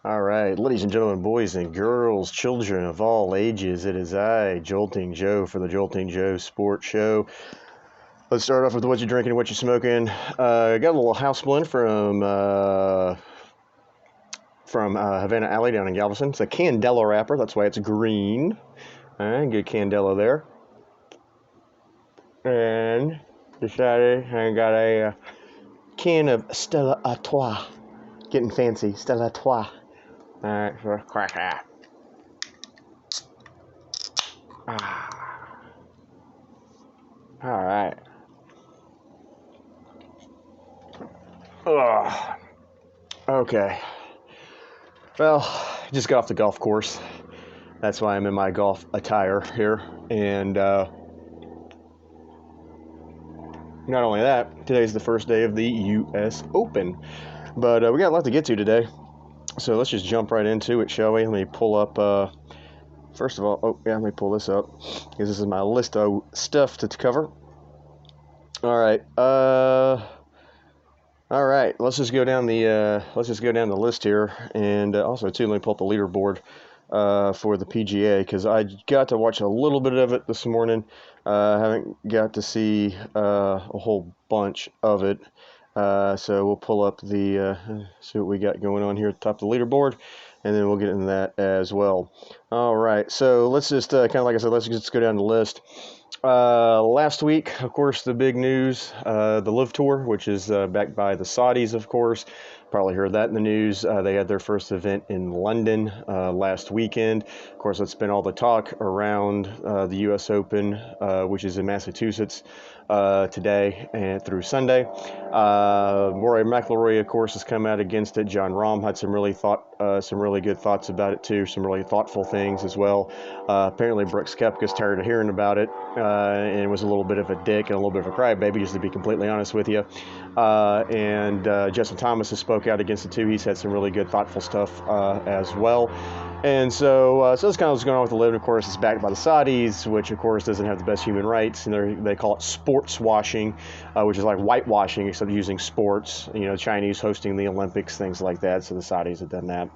All right, ladies and gentlemen, boys and girls, children of all ages, it is I, Jolting Joe, for the Jolting Joe Sports Show. Let's start off with what you're drinking and what you're smoking. I got a little house blend from Havana Alley down in Galveston. It's a Candela wrapper, that's why it's green. All right, good Candela there. And decided I got a can of Stella Artois. Getting fancy, Stella Artois. All right, for a crack that. All right. Ugh. Okay. Well, just got off the golf course. That's why I'm in my golf attire here. And not only that, today's the first day of the U.S. Open. But we got a lot to get to today. So let's just jump right into it, shall we? Let me pull up, first of all, let me pull this up, because this is my list of stuff to cover. All right. All right, let's just go down the list here, and also too, let me pull up the leaderboard for the PGA, because I got to watch a little bit of it this morning. Haven't got to see a whole bunch of it, so we'll pull up the see what we got going on here at the top of the leaderboard, and then we'll get into that as well. All right, so let's just kind of like I said, let's just go down the list. Last week, of course, the big news, the Live Tour, which is backed by the Saudis, of course. Probably heard that in the news. They had their first event in London last weekend. Of course, that's been all the talk around the U.S. Open, which is in Massachusetts today and through Sunday. Rory McIlroy, of course, has come out against it. John Rahm had some really good thoughts about it too, some really thoughtful things as well. Apparently, Brooks Koepka's tired of hearing about it and was a little bit of a dick and a little bit of a crybaby, just to be completely honest with you. And Justin Thomas has spoke out against it too. He's had some really good, thoughtful stuff as well. And so that's kind of what's going on with the Live. Of course, it's backed by the Saudis, which of course doesn't have the best human rights, and they call it sports washing, which is like whitewashing, except using sports. You know, Chinese hosting the Olympics, things like that. So the Saudis have done that.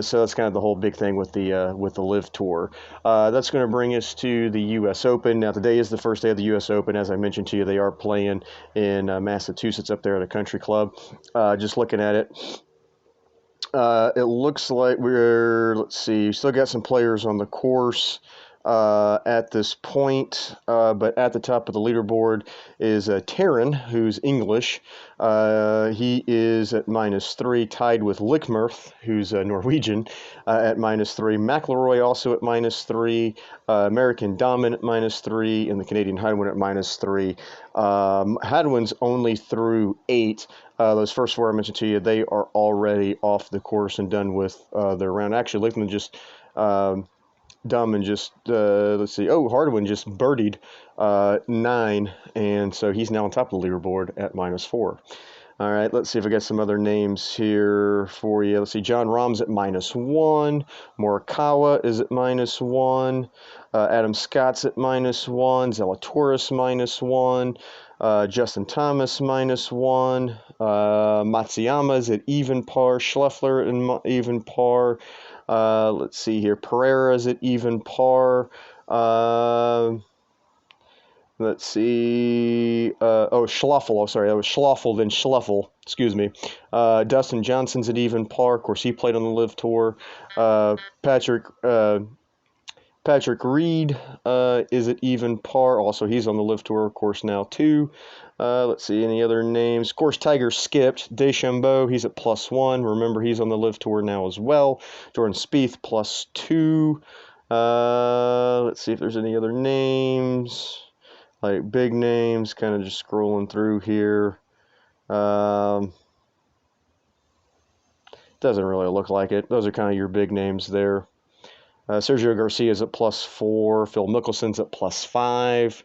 So that's kind of the whole big thing with the Live Tour. That's going to bring us to the U.S. Open. Now, today is the first day of the U.S. Open. As I mentioned to you, they are playing in Massachusetts up there at a country club. Just looking at it. It looks like let's see, still got some players on the course at this point, but at the top of the leaderboard is Taryn, who's English. He is at -3, tied with Lickmerth, who's Norwegian, at -3. McIlroy also at -3. American Dahmen at -3, and the Canadian Hadwin at -3. Hadwin's only through 8. Those first 4 I mentioned to you, they are already off the course and done with their round. Actually, Lickman just Dahmen just let's see. Oh, Hardwin just birdied 9, and so he's now on top of the leaderboard at -4. All right, let's see if I got some other names here for you. Let's see, John Rahm's at -1. Morikawa is at -1. Adam Scott's at -1. Zalatoris -1. Justin Thomas -1. Matsuyama's at even par. Scheffler at even par. Let's see here. Pereira's at even par. Let's see. Schloffel. Oh, sorry. That was Schloffel, then Schluffel. Excuse me. Dustin Johnson's at even par. Of course, he played on the Live Tour. Patrick Reed is at even par. Also, he's on the Live Tour, of course, now, too. Let's see, any other names? Of course, Tiger skipped. DeChambeau, he's at +1. Remember, he's on the Live Tour now as well. Jordan Spieth, +2. Let's see if there's any other names, like big names, kind of just scrolling through here. Doesn't really look like it. Those are kind of your big names there. Sergio Garcia's at +4. Phil Mickelson's at +5.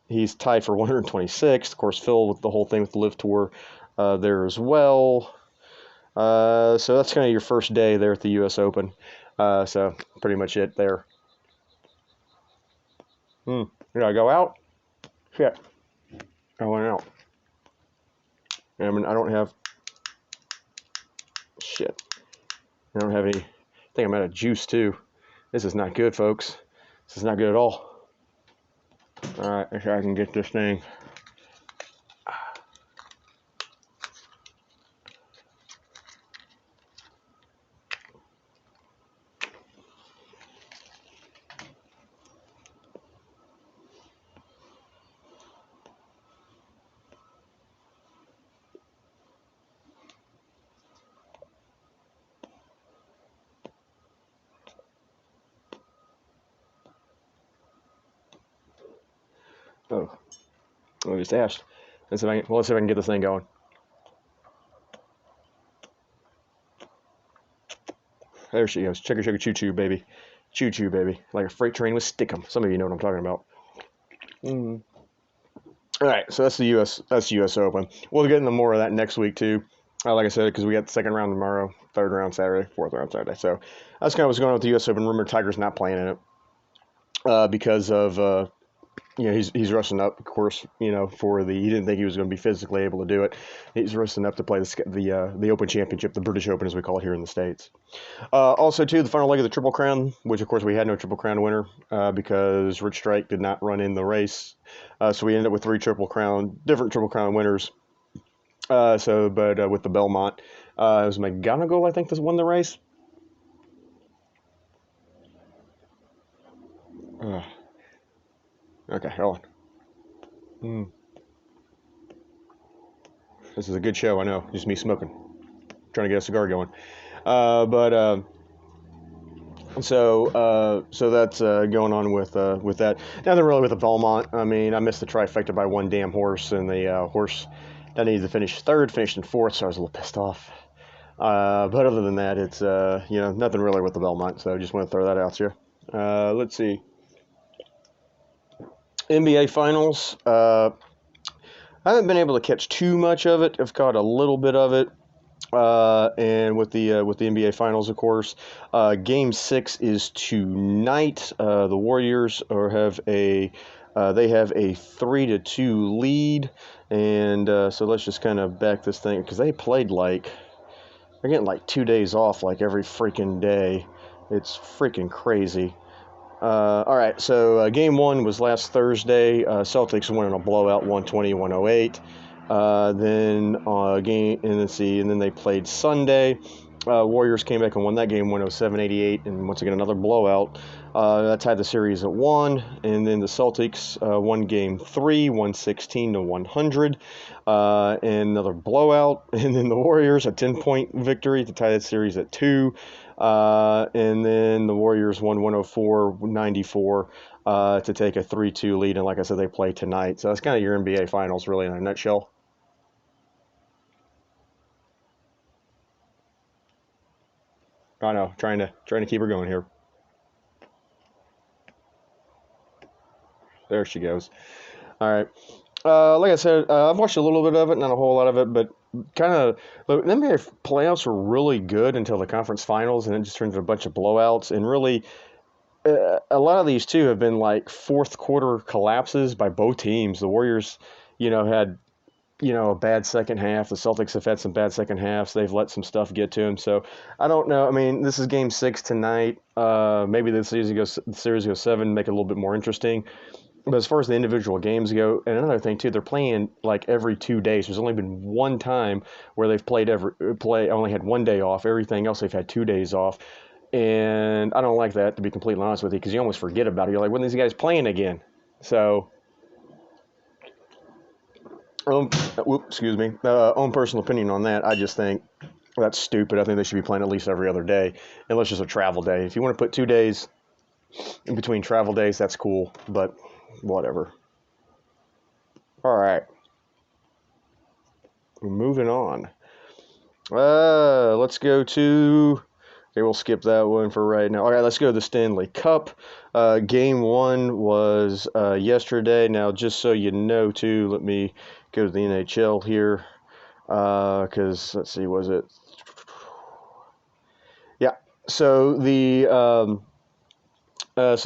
He's tied for 126th. Of course, Phil with the whole thing with the Live Tour there as well. So that's kind of your first day there at the U.S. Open. So pretty much it there. Did I go out? Shit. I went out. I mean, I don't have shit. I don't have any. I think I'm out of juice too. This is not good, folks. This is not good at all. All right, if I can get this thing. Oh, I just asked. Let's see if I can get this thing going. There she goes. Chugga chugga choo choo, baby. Choo choo, baby. Like a freight train with stickum. Some of you know what I'm talking about. All right, so that's the U.S. Open. We'll get into more of that next week too. Like I said, because we got the second round tomorrow, third round Saturday, fourth round Saturday. So that's kind of what's going on with the U.S. Open. Remember, Tiger's not playing in it because of he's rushing up, of course, for he didn't think he was going to be physically able to do it. He's rushing up to play the Open Championship, the British Open as we call it here in the States. Also, too, the final leg of the Triple Crown, which, of course, we had no Triple Crown winner because Rich Strike did not run in the race. So we ended up with different Triple Crown winners. But with the Belmont, it was McGonigal, I think, that won the race. Okay, hold on. This is a good show, I know. Just me smoking. Trying to get a cigar going. So that's going on with that. Nothing really with the Belmont. I mean, I missed the trifecta by one damn horse, and the horse that needed to finish third finished in fourth, so I was a little pissed off. But other than that, it's nothing really with the Belmont. So I just want to throw that out to you. Let's see. NBA Finals. I haven't been able to catch too much of it. I've caught a little bit of it. And with the NBA Finals, of course, Game 6 is tonight. The Warriors have a 3-2 lead, and so let's just kind of back this thing because they're getting like 2 days off like every freaking day. It's freaking crazy. All right, so Game 1 was last Thursday. Celtics won in a blowout, 120-108. And then they played Sunday. Warriors came back and won that game 107-88, and once again another blowout. That tied the series at 1, and then the Celtics won Game 3, 116-100, and another blowout. And then the Warriors a 10-point victory to tie that series at 2, and then the Warriors won 104-94 to take a 3-2 lead. And like I said, they play tonight. So that's kind of your NBA Finals, really, in a nutshell. I know, trying to keep her going here. There she goes. All right. Like I said, I've watched a little bit of it, not a whole lot of it, but the NBA playoffs were really good until the conference finals, and it just turned into a bunch of blowouts. And really, a lot of these too have been like fourth quarter collapses by both teams. The Warriors, had a bad second half. The Celtics have had some bad second halves. They've let some stuff get to them. So I don't know. I mean, this is Game 6 tonight. Maybe the series goes 7, make it a little bit more interesting. But as far as the individual games go, and another thing too, they're playing like every 2 days. There's only been one time where they've only had 1 day off. Everything else they've had 2 days off. And I don't like that, to be completely honest with you, because you almost forget about it. You're like, when are these guys playing again? So, excuse me. Own personal opinion on that, I just think that's stupid. I think they should be playing at least every other day, unless it's a travel day. If you want to put 2 days in between travel days, that's cool, but whatever. All right. Moving on. Let's go to... Okay, we'll skip that one for right now. All right, let's go to the Stanley Cup. Game 1 was yesterday. Now, just so you know, too, let me go to the NHL here. Because, let's see, was it? Yeah, so the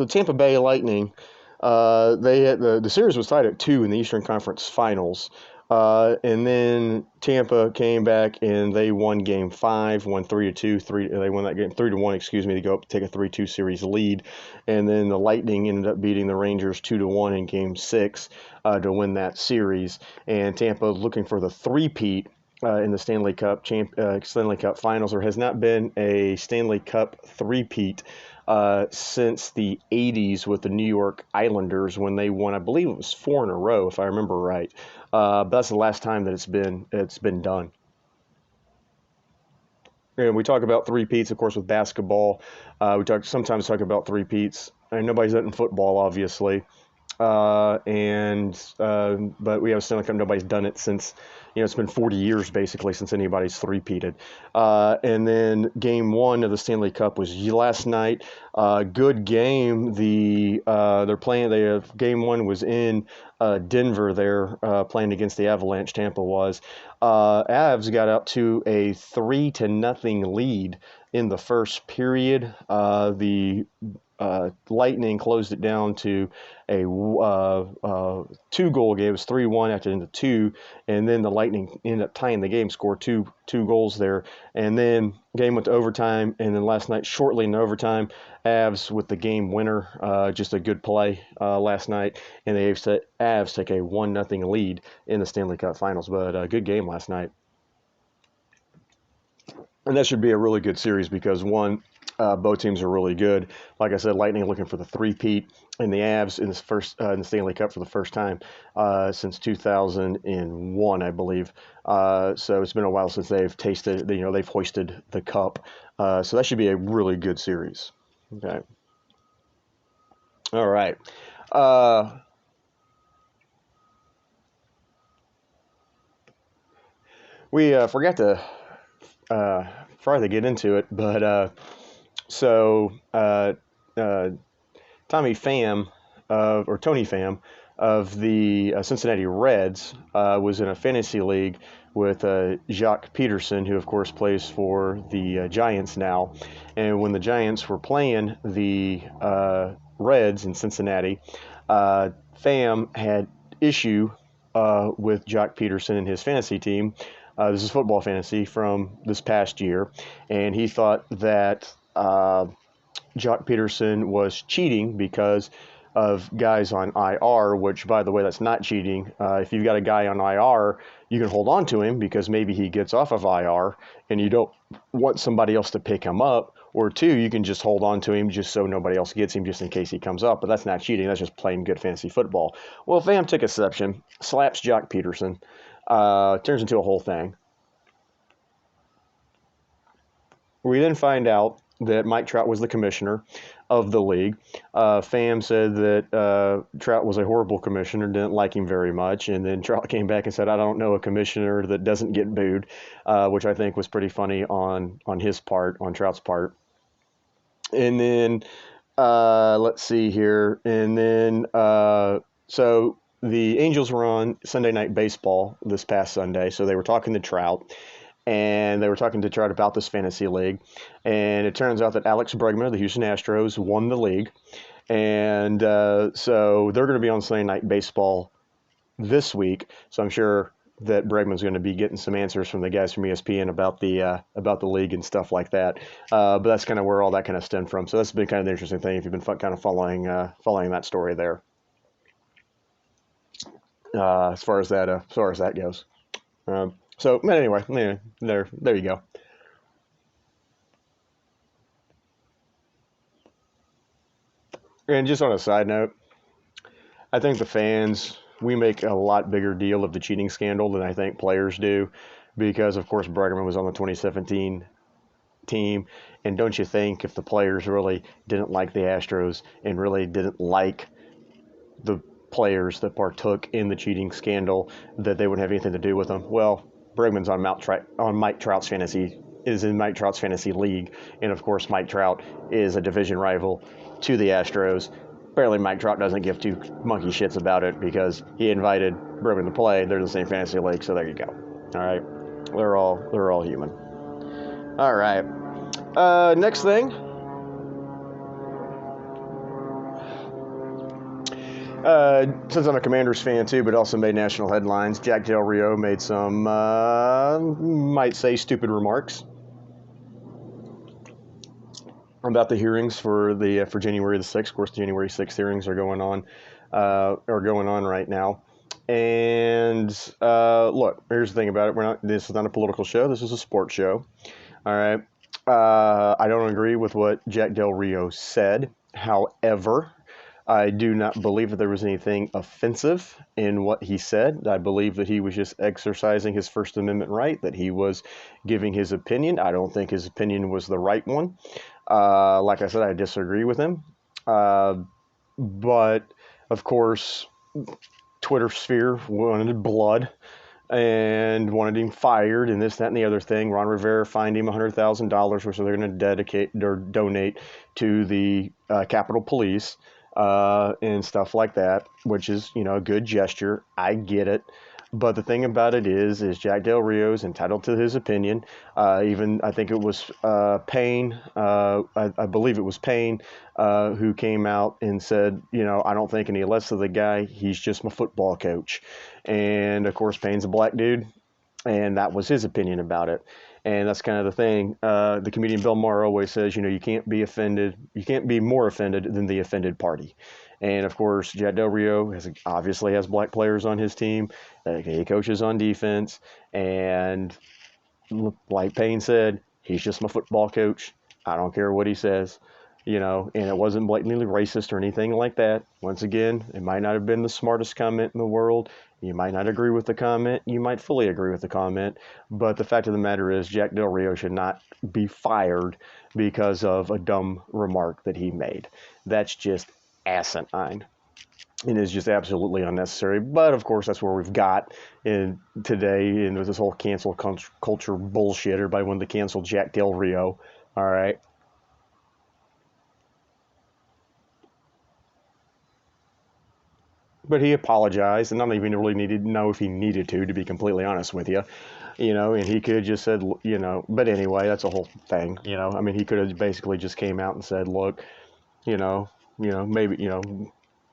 Tampa Bay Lightning, the series was tied at 2 in the Eastern Conference Finals. And then Tampa came back and they won Game 5, won 3-2. They won that game 3-1. Excuse me, to go up take a 3-2 series lead, and then the Lightning ended up beating the Rangers 2-1 in Game 6 to win that series. And Tampa looking for the three-peat in the Stanley Cup Finals. There has not been a Stanley Cup three-peat since the 80s with the New York Islanders when they won. I believe it was 4 in a row, if I remember right. But that's the last time that it's been done. And we talk about three-peats, of course, with basketball. Sometimes talk about three-peats. And nobody's done it in football, obviously. But we have Stanley Cup. Nobody's done it since, it's been 40 years basically since anybody's three-peated. And then Game 1 of the Stanley Cup was last night. Good game. They're playing. Game 1 was in Denver. They're playing against the Avalanche. Tampa was. Avs got out to a 3-0 lead in the first period. The Lightning closed it down to a two-goal game. It was 3-1 after the 2, and then the Lightning ended up tying the game, scored two goals there, and then game went to overtime, and then last night, shortly in overtime, Avs with the game winner, just a good play last night, and the Avs take a 1-0 lead in the Stanley Cup Finals, but a good game last night. And that should be a really good series because, one, both teams are really good. Like I said, Lightning looking for the three-peat, and the Avs in the Stanley Cup for the first time since 2001, I believe. So it's been a while since they've they've hoisted the cup. So that should be a really good series. Okay. All right. We forgot to farther get into it, but Tony Pham of the Cincinnati Reds was in a fantasy league with Jacques Peterson, who of course plays for the Giants now. And when the Giants were playing the Reds in Cincinnati, Pham had issue with Jacques Peterson and his fantasy team. This is football fantasy from this past year, and he thought that Jock Peterson was cheating because of guys on IR, which, by the way, that's not cheating. If you've got a guy on IR, you can hold on to him because maybe he gets off of IR and you don't want somebody else to pick him up. Or two, you can just hold on to him just so nobody else gets him just in case he comes up. But that's not cheating. That's just playing good fantasy football. Well, Pham took exception, slaps Jock Peterson, turns into a whole thing. We then find out that Mike Trout was the commissioner of the league. Pham said that Trout was a horrible commissioner, didn't like him very much, and then Trout came back and said, "I don't know a commissioner that doesn't get booed," which I think was pretty funny on his part, on Trout's part. And then let's see here, and then so the Angels were on Sunday Night Baseball this past Sunday, so they were talking to Trout. And they were talking to Trout about this fantasy league. And it turns out that Alex Bregman of the Houston Astros won the league. And so they're going to be on Sunday Night Baseball this week. So I'm sure that Bregman's going to be getting some answers from the guys from ESPN about the league and stuff like that. But that's kind of where all that kind of stemmed from. So that's been kind of the interesting thing if you've been kind of following that story there. As far as that goes. So, but anyway, there you go. And just on a side note, I think the fans, we make a lot bigger deal of the cheating scandal than I think players do, because of course Bregman was on the 2017 team, and don't you think if the players really didn't like the Astros and really didn't like the players that partook in the cheating scandal, that they wouldn't have anything to do with them? Well, Bregman's on Mike Trout's fantasy league, and of course Mike Trout is a division rival to the Astros. Apparently Mike Trout doesn't give two monkey shits about it because he invited Bregman to play. They're in the same fantasy league, so there you go. All right, they're all human. All right, next thing. Since I'm a Commanders fan too, but also made national headlines, Jack Del Rio made some, might say, stupid remarks about the hearings for January the 6th. Of course, the January 6th hearings are going on right now. And look, here's the thing about it: this is not a political show. This is a sports show. All right. I don't agree with what Jack Del Rio said. However, I do not believe that there was anything offensive in what he said. I believe that he was just exercising his First Amendment right, that he was giving his opinion. I don't think his opinion was the right one. Like I said, I disagree with him. But, of course, Twitter sphere wanted blood and wanted him fired and this, that, and the other thing. Ron Rivera fined him $100,000, which they're going to dedicate or donate to the Capitol Police and stuff like that, which is, a good gesture. I get it. But the thing about it is Jack Del Rio is entitled to his opinion. Even I think it was Payne, I believe it was Payne, who came out and said, I don't think any less of the guy. He's just my football coach. And of course, Payne's a black dude, and that was his opinion about it. And that's kind of the thing. The comedian Bill Maher always says, you can't be offended. You can't be more offended than the offended party. And of course, Jack Del Rio obviously has black players on his team. He coaches on defense. And like Payne said, he's just my football coach. I don't care what he says. And it wasn't blatantly racist or anything like that. Once again, it might not have been the smartest comment in the world. You might not agree with the comment. You might fully agree with the comment. But the fact of the matter is, Jack Del Rio should not be fired because of a dumb remark that he made. That's just asinine. It is just absolutely unnecessary. But of course, that's where we've got in today, and with this whole cancel culture bullshit. Everybody wanted to cancel Jack Del Rio. All right. But he apologized, and I don't even really know if he needed to be completely honest with you. And he could have just said, but anyway, that's a whole thing. I mean, he could have basically just came out and said, look, maybe,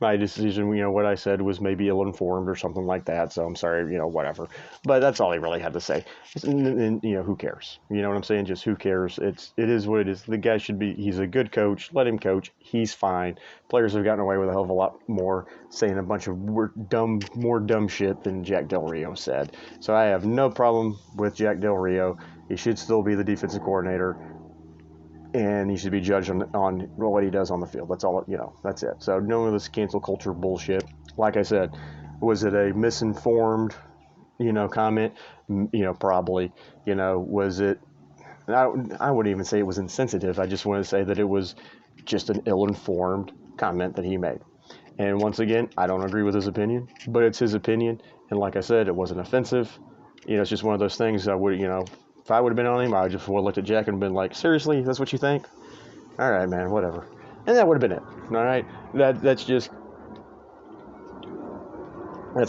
my decision, what I said was maybe ill-informed or something like that. So I'm sorry, whatever. But that's all he really had to say. And who cares? You know what I'm saying? Just who cares? It is what it is. The guy he's a good coach. Let him coach. He's fine. Players have gotten away with a hell of a lot more saying a bunch of more dumb shit than Jack Del Rio said. So I have no problem with Jack Del Rio. He should still be the defensive coordinator. And he should be judged on what he does on the field. That's all, that's it. So none of this cancel culture bullshit. Like I said, was it a misinformed, comment? Probably. Was it, I wouldn't even say it was insensitive. I just want to say that it was just an ill-informed comment that he made. And once again, I don't agree with his opinion, but it's his opinion. And like I said, it wasn't offensive. It's just one of those things I would, if I would have been on him, I just would have looked at Jack and been like, seriously, that's what you think? All right, man, whatever. And that would have been it. All right? That's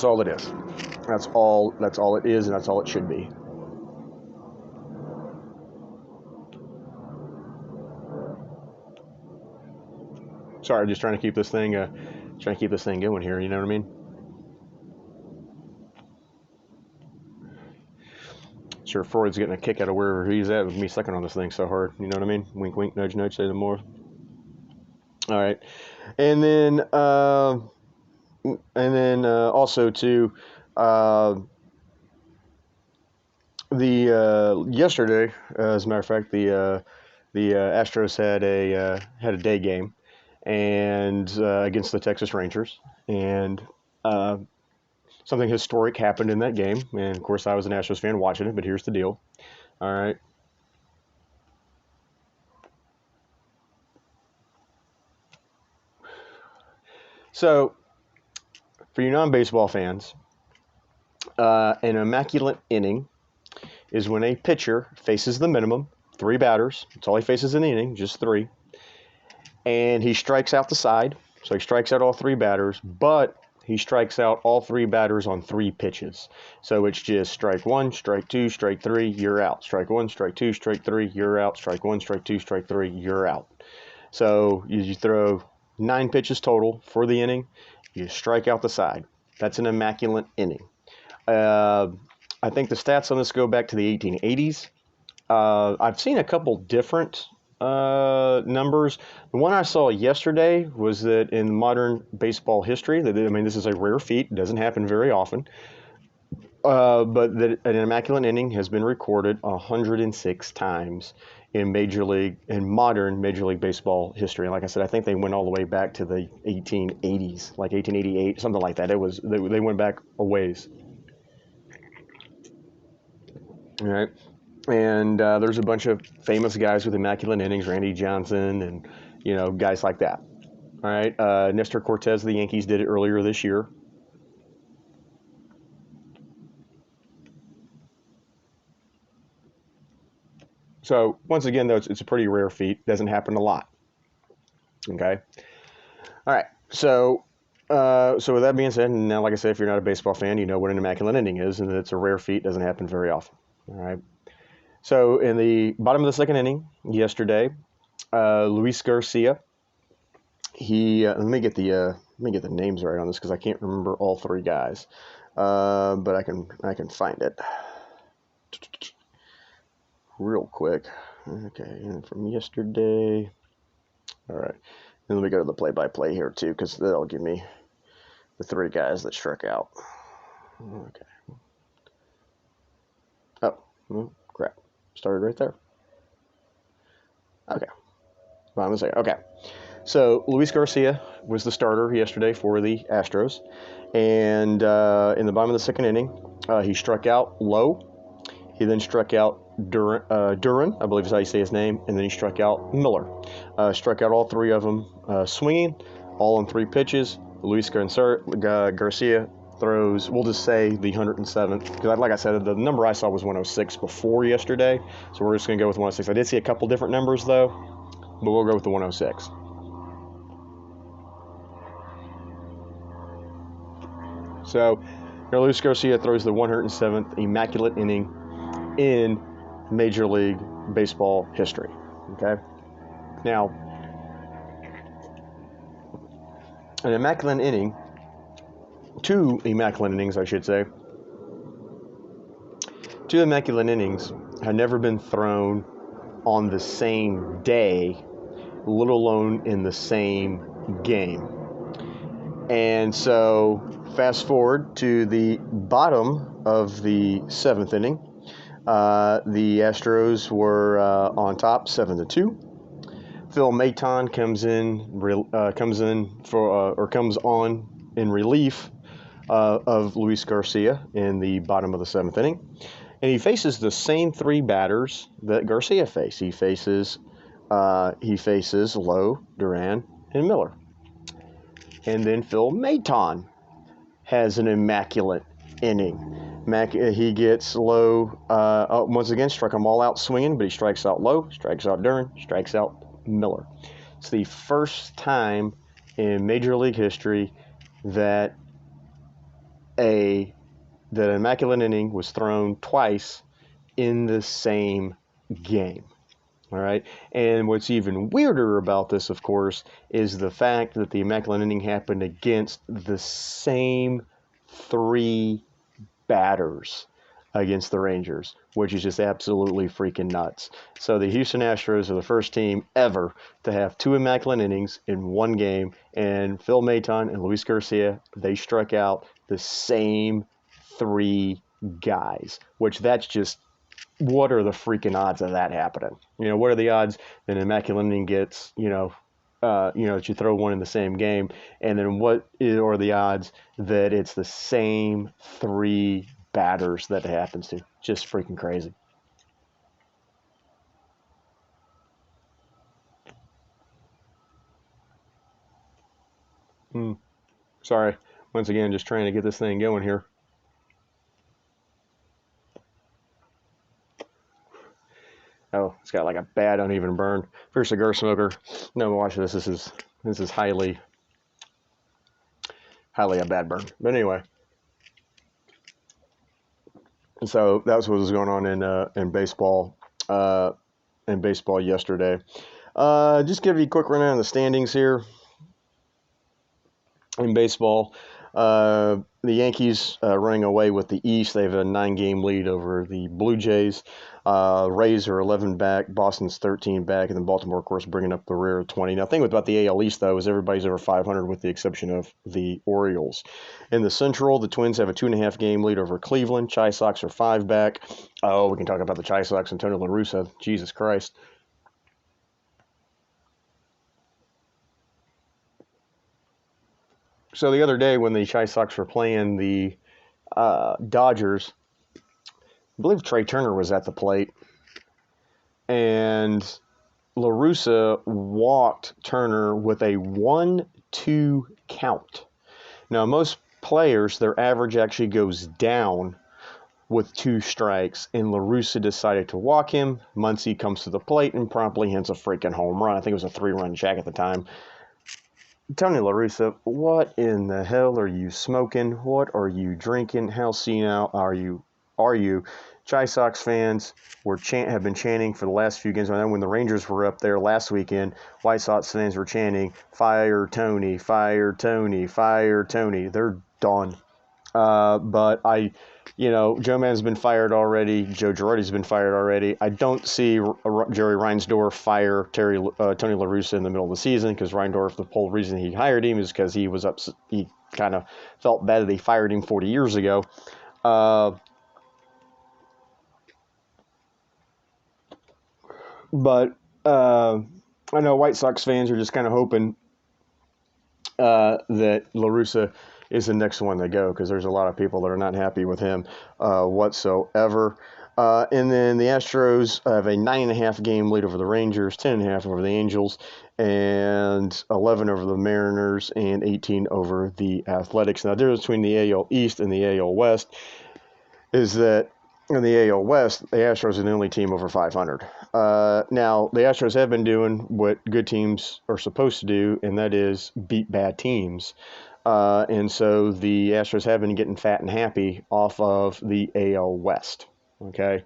all it is. That's all it is, and that's all it should be. Sorry, I'm just trying to keep this thing going here, you know what I mean? Sure, Freud's getting a kick out of wherever he's at with me sucking on this thing so hard. You know what I mean? Wink, wink, nudge, nudge, say no more. All right. And then also too, yesterday, as a matter of fact, the Astros had a day game and against the Texas Rangers, and something historic happened in that game. And of course, I was an Astros fan watching it, but here's the deal. All right. So, for you non-baseball fans, an immaculate inning is when a pitcher faces the minimum, 3 batters. That's all he faces in the inning, just 3. And he strikes out the side. So he strikes out all 3 batters, but he strikes out all 3 batters on 3 pitches. So it's just strike 1, strike 2, strike 3, you're out. Strike 1, strike 2, strike 3, you're out. Strike 1, strike 2, strike 3, you're out. So you throw 9 pitches total for the inning, You strike out the side. That's an immaculate inning. I think the stats on this go back to the 1880s. I've seen a couple different numbers. The one I saw yesterday was that in modern baseball history, this is a rare feat. It doesn't happen very often. But that an immaculate inning has been recorded 106 times in modern Major League Baseball history. And like I said, I think they went all the way back to the 1880s, like 1888, something like that. They went back a ways. All right. And there's a bunch of famous guys with immaculate innings, Randy Johnson and, guys like that. All right. Nestor Cortez of the Yankees did it earlier this year. So once again, though, it's a pretty rare feat. Doesn't happen a lot. Okay. All right. So with that being said, and now, like I said, if you're not a baseball fan, you know what an immaculate inning is, and it's a rare feat. Doesn't happen very often. All right. So in the bottom of the second inning yesterday, Luis Garcia. Let me get the names right on this because I can't remember all three guys, but I can find it real quick. Okay, and from yesterday. All right, and let me go to the play-by-play here too because that'll give me the three guys that struck out. Okay. Oh, crap. Started right there. Okay. Hold on a second. Okay. So Luis Garcia was the starter yesterday for the Astros. And in the bottom of the second inning, he struck out Lowe. He then struck out Duran, I believe is how you say his name. And then he struck out Miller. Struck out all three of them swinging, all on three pitches. Luis Garcia throws, we'll just say the 107th, because like I said, the number I saw was 106 before yesterday, so we're just going to go with 106. I did see a couple different numbers, though, but we'll go with the 106. So, Luis Garcia throws the 107th immaculate inning in Major League Baseball history, okay? Now, an immaculate inning, two immaculate innings, I should say. Two immaculate innings have never been thrown on the same day, let alone in the same game. And so, fast forward to the bottom of the seventh inning. The Astros were on top, 7-2. Phil Maton comes on in relief of Luis Garcia in the bottom of the seventh inning. And he faces the same three batters that Garcia faced. He faces Lowe, Duran, and Miller. And then Phil Maton has an immaculate inning. He gets Lowe, once again, struck them all out swinging, but he strikes out Lowe, strikes out Duran, strikes out Miller. It's the first time in Major League history that an immaculate inning was thrown twice in the same game. All right. And what's even weirder about this, of course, is the fact that the immaculate inning happened against the same three batters against the Rangers, which is just absolutely freaking nuts. So the Houston Astros are the first team ever to have two immaculate innings in one game, and Phil Maton and Luis Garcia, they struck out the same three guys, which that's just, what are the freaking odds of that happening? What are the odds that an immaculate inning gets, that you throw one in the same game, and then what are the odds that it's the same three batters that it happens to? Just freaking crazy. Sorry. Once again, just trying to get this thing going here. Oh, it's got like a bad uneven burn. If you're a cigar smoker, no, watch this. This is highly a bad burn. But anyway, so that was what was going on in baseball yesterday. Just give you a quick rundown of the standings here. in baseball. The Yankees running away with the East. They have a 9-game lead over the Blue Jays. Rays are 11 back. Boston's 13 back. And then Baltimore, of course, bringing up the rear of 20. Now, the thing about the AL East, though, is everybody's over 500 with the exception of the Orioles. In the Central, the Twins have a 2.5-game lead over Cleveland. Chi Sox are 5 back. Oh, we can talk about the Chi Sox and Tony La Russa. Jesus Christ. So the other day when the Chi Sox were playing the Dodgers, I believe Trey Turner was at the plate, and La Russa walked Turner with a 1-2 count. Now, most players, their average actually goes down with 2 strikes, and La Russa decided to walk him. Muncy comes to the plate and promptly hits a freaking home run. I think it was a 3-run jack at the time. Tony La Russa, what in the hell are you smoking? What are you drinking? How senile are you? Chi Sox fans have been chanting for the last few games. I know when the Rangers were up there last weekend, White Sox fans were chanting, "Fire Tony, fire Tony, fire Tony." They're done. But Joe Mann's been fired already. Joe Girardi's been fired already. I don't see Jerry Reinsdorf fire Tony La Russa in the middle of the season, because Reinsdorf, the whole reason he hired him is because he was upset. He kind of felt bad that they fired him 40 years ago. But I know White Sox fans are just kind of hoping that La Russa is the next one to go, because there's a lot of people that are not happy with him whatsoever. And then the Astros have a 9.5-game lead over the Rangers, 10.5 over the Angels, and 11 over the Mariners, and 18 over the Athletics. Now, the difference between the AL East and the AL West is that in the AL West, the Astros are the only team over 500. Now, the Astros have been doing what good teams are supposed to do, and that is beat bad teams. And so the Astros have been getting fat and happy off of the AL West. Okay.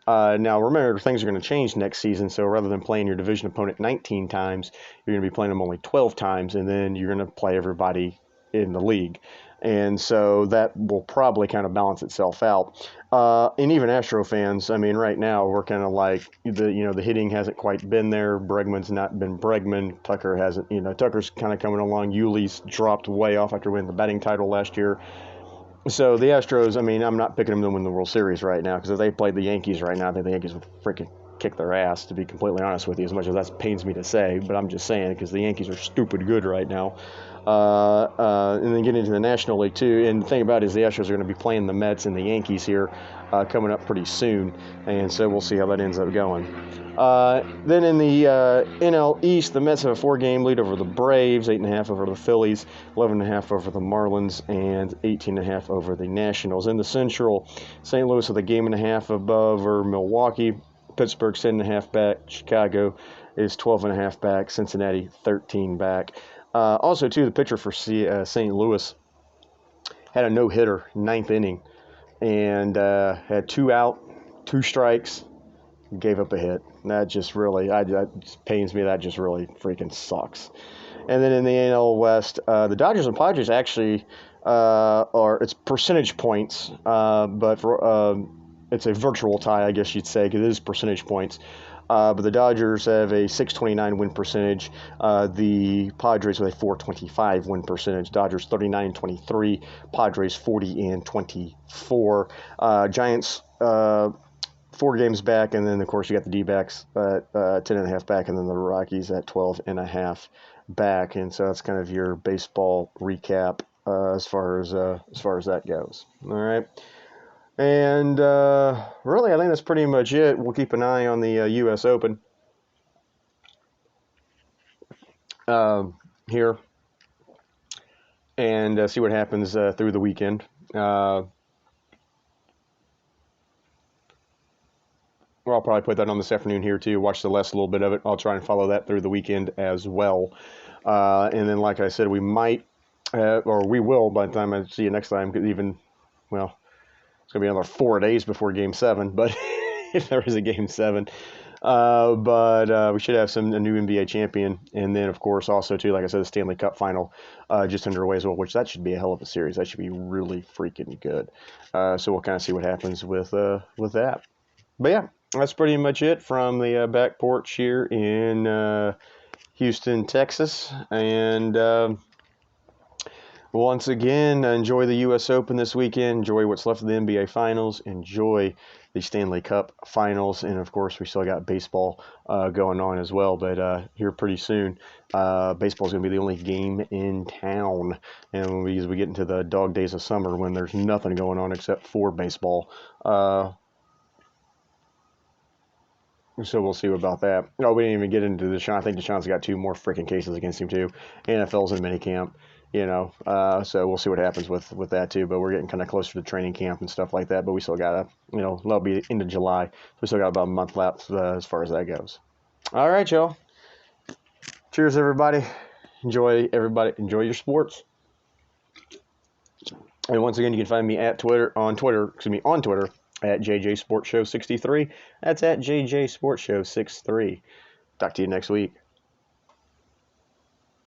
Now, remember, things are going to change next season. So rather than playing your division opponent 19 times, you're going to be playing them only 12 times, and then you're going to play everybody in the league. And so that will probably kind of balance itself out. And even Astro fans, I mean, right now we're kind of like the hitting hasn't quite been there. Bregman's not been Bregman. Tucker hasn't. Tucker's kind of coming along. Yuli's dropped way off after winning the batting title last year. So the Astros, I mean, I'm not picking them to win the World Series right now, because if they played the Yankees right now, I think the Yankees would freaking kick their ass, to be completely honest with you, as much as that pains me to say. But I'm just saying, because the Yankees are stupid good right now. And then get into the National League, too. And the thing about it is the Astros are going to be playing the Mets and the Yankees here coming up pretty soon. And so we'll see how that ends up going. Then in the NL East, the Mets have a 4-game lead over the Braves, 8.5 over the Phillies, 11.5 over the Marlins, and 18.5 over the Nationals. In the Central, St. Louis with a 1.5 above over Milwaukee. Pittsburgh's 10.5 back. Chicago is 12.5 back. Cincinnati 13 back. Also, too, the pitcher for St. Louis had a no-hitter, 9th inning, and had 2 out, 2 strikes, gave up a hit. That just really, that just pains me. That just really freaking sucks. And then in the NL West, the Dodgers and Padres actually it's percentage points, but it's a virtual tie, I guess you'd say, because it is percentage points. But the Dodgers have a 629 win percentage. The Padres with a 425 win percentage. Dodgers 39-23. Padres 40-24. Giants 4 games back, and then of course you got the D-backs at 10.5 back, and then the Rockies at 12.5 back. And so that's kind of your baseball recap as far as that goes. All right. And really, I think that's pretty much it. We'll keep an eye on the U.S. Open here and see what happens through the weekend. Well, I'll probably put that on this afternoon here, too. Watch the last little bit of it. I'll try and follow that through the weekend as well. And then, like I said, we might, or we will, by the time I see you next time, because it's going to be another 4 days before Game 7, but if there is a Game 7. But we should have a new NBA champion. And then, of course, also, too, like I said, the Stanley Cup final just underway as well, which that should be a hell of a series. That should be really freaking good. So we'll kind of see what happens with that. But yeah, that's pretty much it from the back porch here in Houston, Texas. And once again, enjoy the U.S. Open this weekend. Enjoy what's left of the NBA Finals. Enjoy the Stanley Cup Finals. And, of course, we still got baseball going on as well. But here pretty soon, baseball is going to be the only game in town. And as we get into the dog days of summer when there's nothing going on except for baseball. So we'll see about that. No, we didn't even get into Deshaun. I think Deshaun's got 2 more freaking cases against him, too. NFL's in minicamp. So we'll see what happens with that too. But we're getting kind of closer to training camp and stuff like that. But we still got that'll be into July. We still got about a month left as far as that goes. All right, y'all. Cheers, everybody. Enjoy your sports. And once again, you can find me on Twitter at JJ Sports Show 63. That's at JJ Sports Show 63. Talk to you next week.